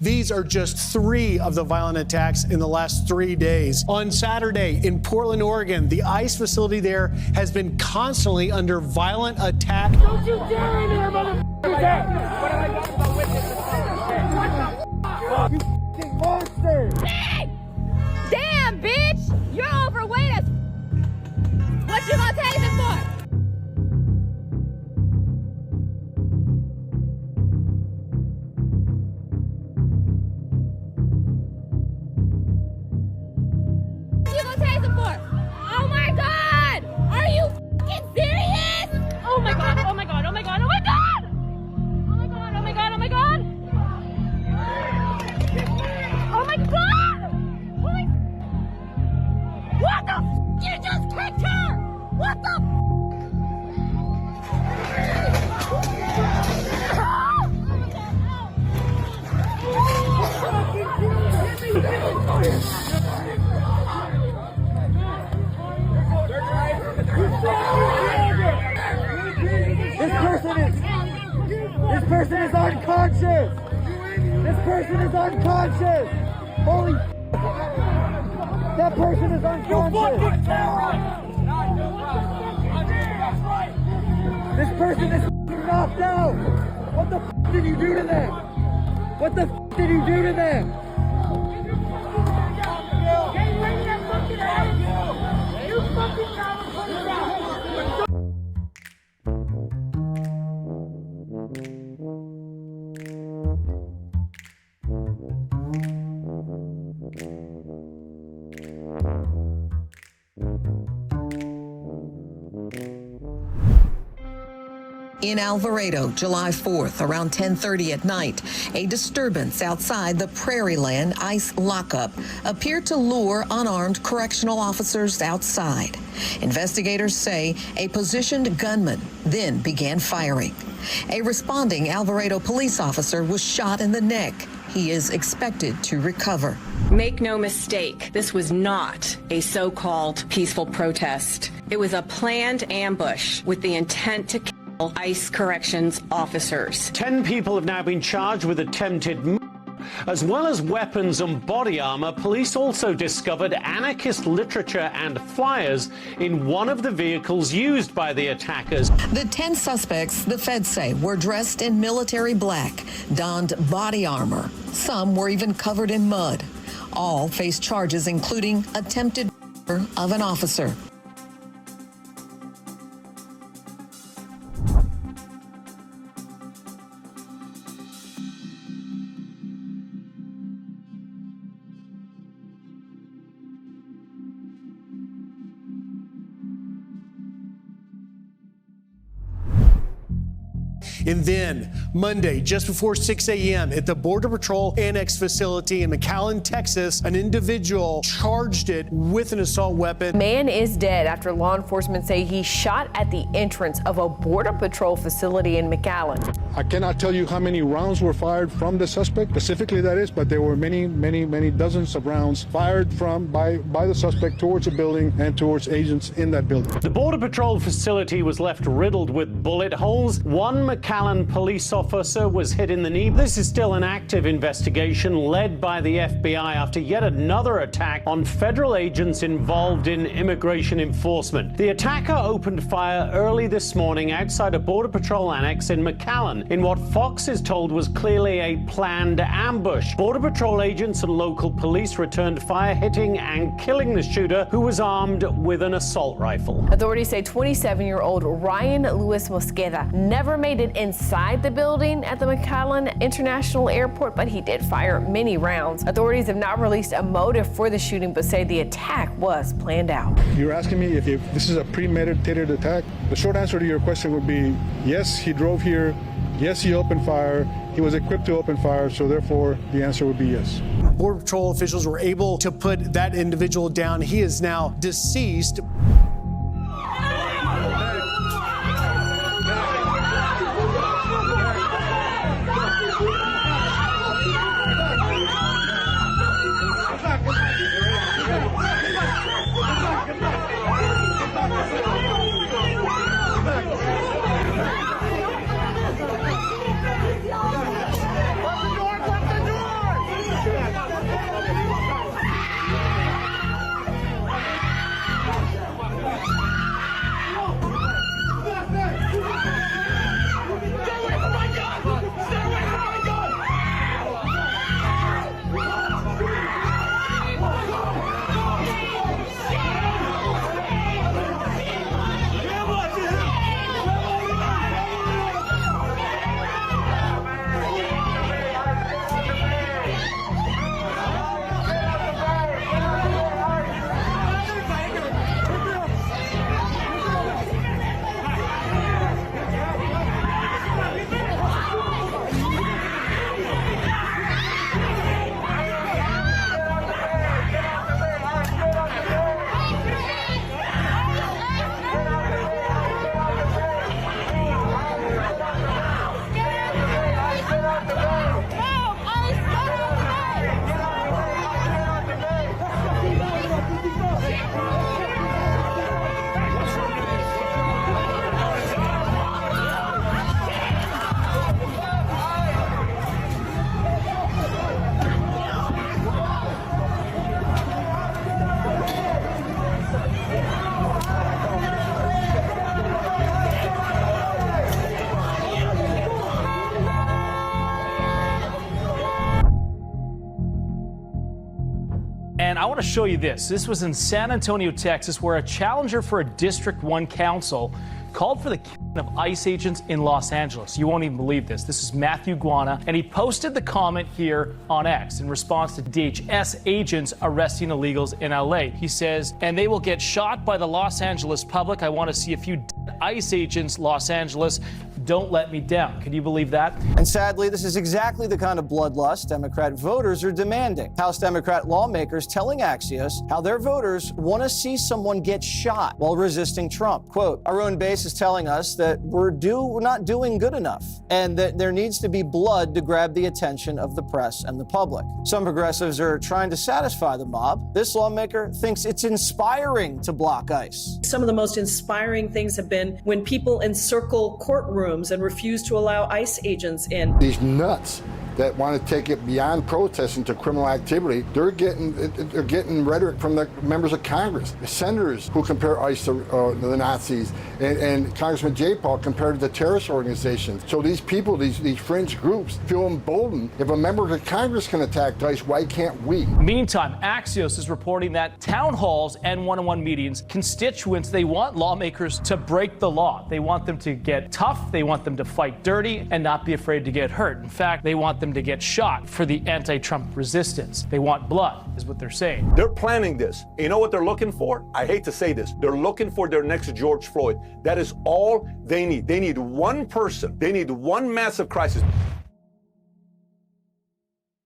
These are just 3 of the violent attacks in the last 3 days. On Saturday in Portland, Oregon, the ICE facility there has been constantly under violent attack. Don't you dare in here, motherfucker! What have I done about witnesses? You f***ing monster! Hey! Damn, bitch! You're overweight as what you gonna take it for? This person is unconscious! This person is unconscious! Holy that person is unconscious! This person is knocked out! What the did you do to them? What the did you do to them? You fucking In Alvarado, July 4th, around 10:30 at night, a disturbance outside the Prairieland ICE lockup appeared to lure unarmed correctional officers outside. Investigators say a positioned gunman then began firing. A responding Alvarado police officer was shot in the neck. He is expected to recover. Make no mistake, this was not a so-called peaceful protest. It was a planned ambush with the intent to kill ICE corrections officers. 10 people have now been charged with attempted murder. As well as weapons and body armor, police also discovered anarchist literature and flyers in one of the vehicles used by the attackers. The 10 suspects, the feds say, were dressed in military black, donned body armor. Some were even covered in mud. All face charges including attempted murder of an officer. And then Monday, just before 6 a.m. at the Border Patrol Annex facility in McAllen, Texas, an individual charged it with an assault weapon. Man is dead after law enforcement say he shot at the entrance of a Border Patrol facility in McAllen. I cannot tell you how many rounds were fired from the suspect, specifically that is, but there were many dozens of rounds fired by the suspect towards the building and towards agents in that building. The Border Patrol facility was left riddled with bullet holes. One McAllen police officer was hit in the knee. This is still an active investigation led by the FBI after yet another attack on federal agents involved in immigration enforcement. The attacker opened fire early this morning outside a Border Patrol annex in McAllen in what Fox is told was clearly a planned ambush. Border Patrol agents and local police returned fire, hitting and killing the shooter, who was armed with an assault rifle. Authorities say 27-year-old Ryan Luis Mosqueda never made it inside the building at the McAllen International Airport, but he did fire many rounds. Authorities have not released a motive for the shooting, but say the attack was planned out. You're asking me if this is a premeditated attack? The short answer to your question would be yes, he drove here. Yes, he opened fire. He was equipped to open fire, so therefore the answer would be yes. Border Patrol officials were able to put that individual down. He is now deceased. And I want to show you this. This was in San Antonio, Texas, where a challenger for a District 1 council called for the killing of ICE agents in Los Angeles. You won't even believe this. This is Matthew Guana, and he posted the comment here on X in response to DHS agents arresting illegals in LA. He says, and they will get shot by the Los Angeles public. I want to see a few dead ICE agents, Los Angeles. Don't let me down. Can you believe that? And sadly, this is exactly the kind of bloodlust Democrat voters are demanding. House Democrat lawmakers telling Axios how their voters want to see someone get shot while resisting Trump. Quote, our own base is telling us that we're not doing good enough and that there needs to be blood to grab the attention of the press and the public. Some progressives are trying to satisfy the mob. This lawmaker thinks it's inspiring to block ICE. Some of the most inspiring things have been when people encircle courtrooms and refuse to allow ICE agents in. These nuts that want to take it beyond protesting to criminal activity, they're getting rhetoric from the members of Congress, the senators who compare ICE to the Nazis, and Congressman J. Paul compared it to terrorist organizations. So these people, these fringe groups, feel emboldened. If a member of Congress can attack ICE, why can't we? Meantime, Axios is reporting that town halls and one-on-one meetings, constituents, they want lawmakers to break the law. They want them to get tough. They want them to fight dirty and not be afraid to get hurt. In fact, they want them to get shot for the anti-Trump resistance. They want blood, is what they're saying. They're planning this. You know what they're looking for? I hate to say this. They're looking for their next George Floyd. That is all they need. They need one person. They need one massive crisis.